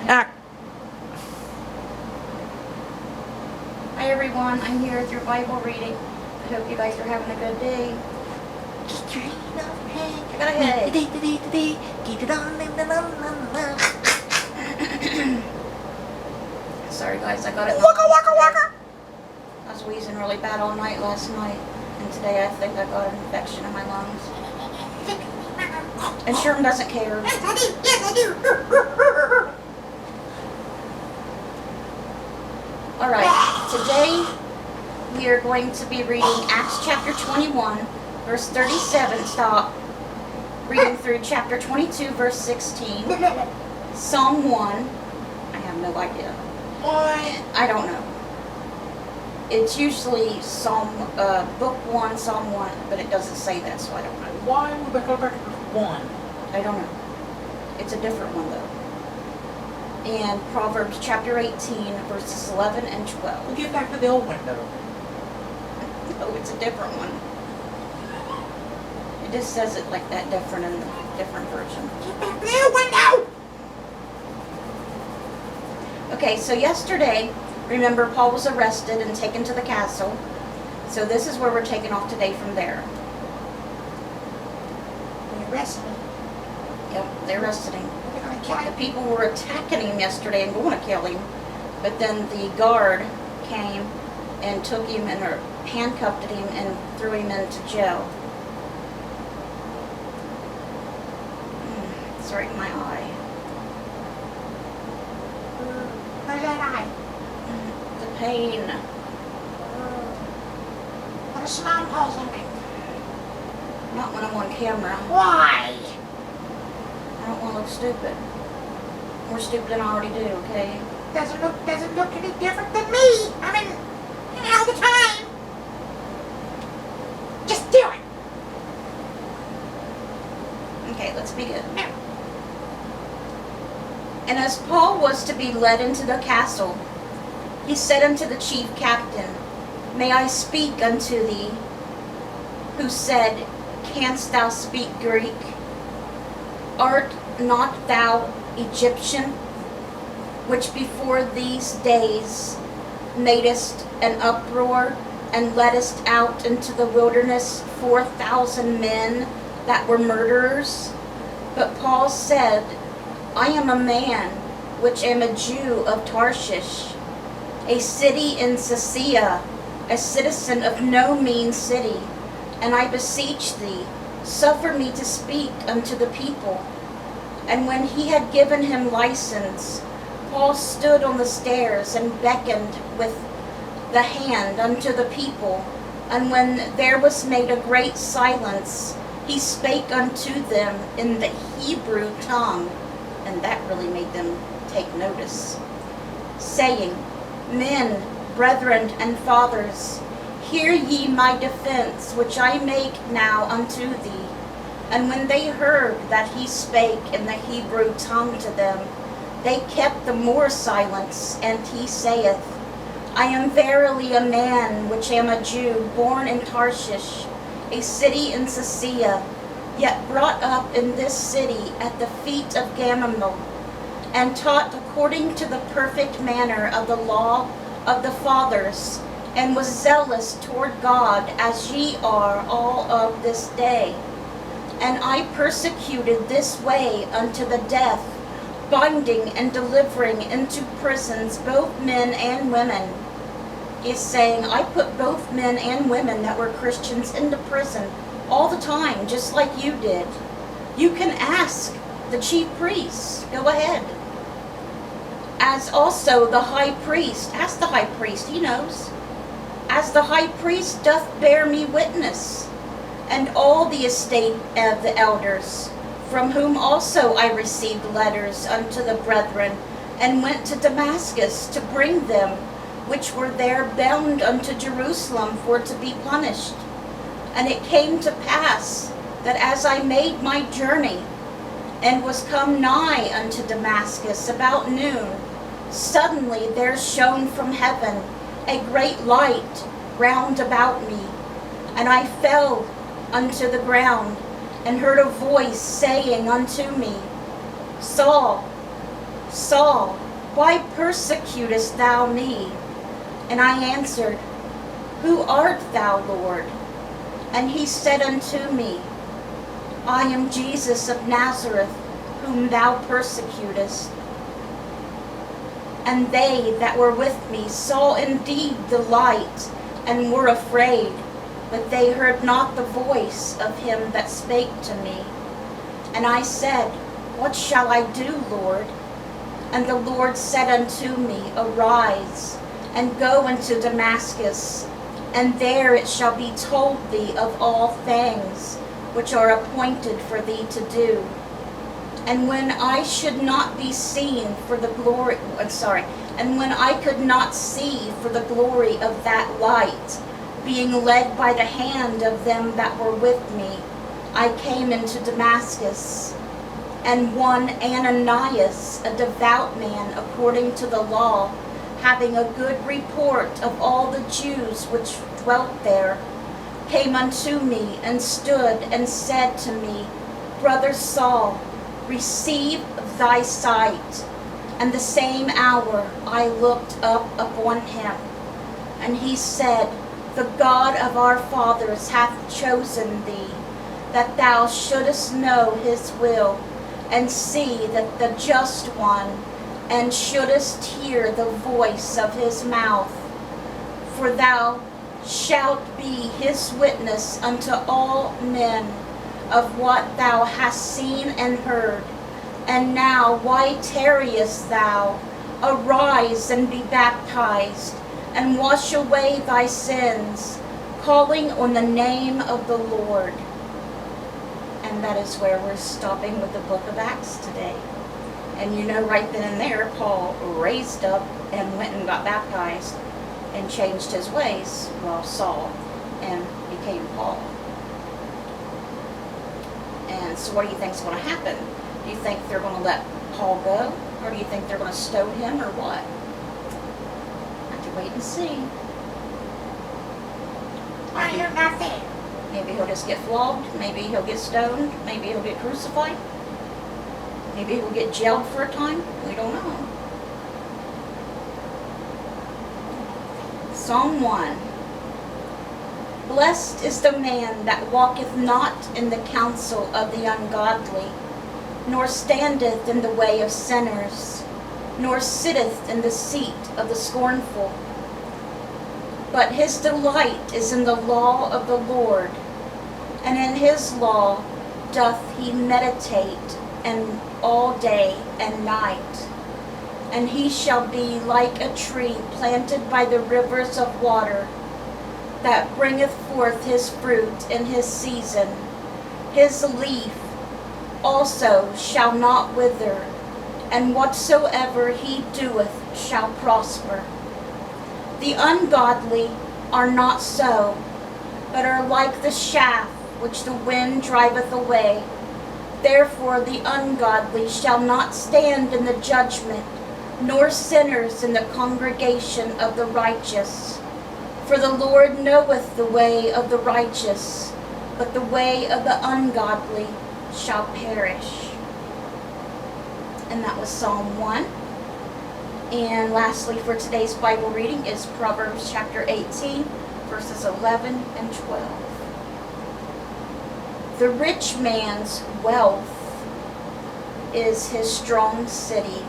Ah. Hi everyone, I'm here with your Bible reading. I hope you guys are having a good day. Just dream of head. Go ahead. Keep it on. Sorry guys, I got it. Waka waka waka. I was wheezing really bad all night last night, and today I think I got an infection in my lungs. And Sherm doesn't care. Yes, I do. Yes, I do. Alright, today we are going to be reading Acts chapter 21, verse 37, stop. Reading through chapter 22, verse 16. Psalm 1. I have no idea. Why? I don't know. It's usually book 1, Psalm 1, but it doesn't say that, so I don't know. Why would we go back to 1? I don't know. It's a different one, though. And Proverbs chapter 18, verses 11 and 12. We'll get back to the old window. Oh, it's a different one. It just says it like that, different in a different version. Get back to the old window! Okay, so yesterday, remember, Paul was arrested and taken to the castle. So this is where we're taking off today from there. They arrested him. Yep, they arrested him. They're gonna kill The him. people were attacking him yesterday and going to kill him. But then the guard came and took him and handcuffed him and threw him into jail. It's right in my eye. Where's that eye? The pain. Put a smile pose on it. Not when I'm on camera. Why? I don't want to look stupid. More stupid than I already do, okay? Doesn't look any different than me. I mean, all the time. Just do it. Okay, let's begin. No. And as Paul was to be led into the castle, he said unto the chief captain, May I speak unto thee? Who said, Canst thou speak Greek? Art not thou Egyptian, which before these days madest an uproar, and leddest out into the wilderness 4,000 men that were murderers? But Paul said, I am a man which am a Jew of Tarshish, a city in Sicily, a citizen of no mean city, and I beseech thee, suffer me to speak unto the people. And when he had given him license, Paul stood on the stairs and beckoned with the hand unto the people. And when there was made a great silence, he spake unto them in the Hebrew tongue, and that really made them take notice, saying, Men, brethren, and fathers, hear ye my defense, which I make now unto thee. And when they heard that he spake in the Hebrew tongue to them, they kept the more silence, and he saith, I am verily a man which am a Jew, born in Tarshish, a city in Sicily, yet brought up in this city at the feet of Gamaliel, and taught according to the perfect manner of the law of the fathers, and was zealous toward God, as ye are all of this day. And I persecuted this way unto the death, binding and delivering into prisons both men and women. He's saying, I put both men and women that were Christians into prison all the time, just like you did. You can ask the chief priests. Go ahead. As also the high priest. Ask the high priest, he knows. As the high priest doth bear me witness, and all the estate of the elders, from whom also I received letters unto the brethren, and went to Damascus to bring them, which were there bound unto Jerusalem for to be punished. And it came to pass that as I made my journey, and was come nigh unto Damascus about noon, suddenly there shone from heaven a great light round about me, and I fell unto the ground, and heard a voice saying unto me, Saul, Saul, why persecutest thou me? And I answered, Who art thou, Lord? And he said unto me, I am Jesus of Nazareth, whom thou persecutest. And they that were with me saw indeed the light, and were afraid, but they heard not the voice of him that spake to me. And I said, What shall I do, Lord? And the Lord said unto me, Arise, and go into Damascus, and there it shall be told thee of all things which are appointed for thee to do. And when I should not be seen for the glory, and when I could not see for the glory of that light, being led by the hand of them that were with me, I came into Damascus. And one Ananias, a devout man according to the law, having a good report of all the Jews which dwelt there, came unto me and stood and said to me, Brother Saul, receive thy sight. And the same hour I looked up upon him. And he said, The God of our fathers hath chosen thee, that thou shouldest know his will, and see that the just one, and shouldest hear the voice of his mouth. For thou shalt be his witness unto all men of what thou hast seen and heard. And now why tarriest thou? Arise and be baptized, and wash away thy sins, calling on the name of the Lord. And that is where we're stopping with the book of Acts today. And you know, right then and there, Paul raised up and went and got baptized and changed his ways, well, Saul, and became Paul. And so what do you think is going to happen? Do you think they're going to let Paul go? Or do you think they're going to stone him, or what? Have to wait and see. I hear nothing. Maybe he'll just get flogged. Maybe he'll get stoned. Maybe he'll get crucified. Maybe he'll get jailed for a time. We don't know. Psalm 1. Blessed is the man that walketh not in the counsel of the ungodly, nor standeth in the way of sinners, nor sitteth in the seat of the scornful. But his delight is in the law of the Lord, and in his law doth he meditate, and all day and night. And he shall be like a tree planted by the rivers of water, that bringeth forth his fruit in his season. His leaf also shall not wither, and whatsoever he doeth shall prosper. The ungodly are not so, but are like the chaff which the wind driveth away. Therefore the ungodly shall not stand in the judgment, nor sinners in the congregation of the righteous. For the Lord knoweth the way of the righteous, but the way of the ungodly shall perish. And that was Psalm 1. And lastly, for today's Bible reading is Proverbs chapter 18, verses 11 and 12. The rich man's wealth is his strong city,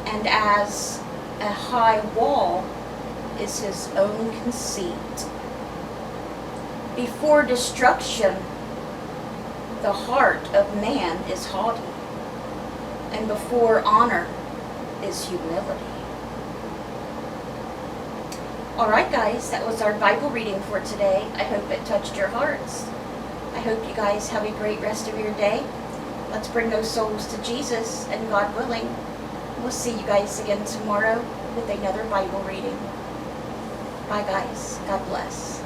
and as a high wall is his own conceit. Before destruction, the heart of man is haughty, and before honor is humility. Alright guys, that was our Bible reading for today. I hope it touched your hearts. I hope you guys have a great rest of your day. Let's bring those souls to Jesus, and God willing, we'll see you guys again tomorrow with another Bible reading. Bye guys. God bless.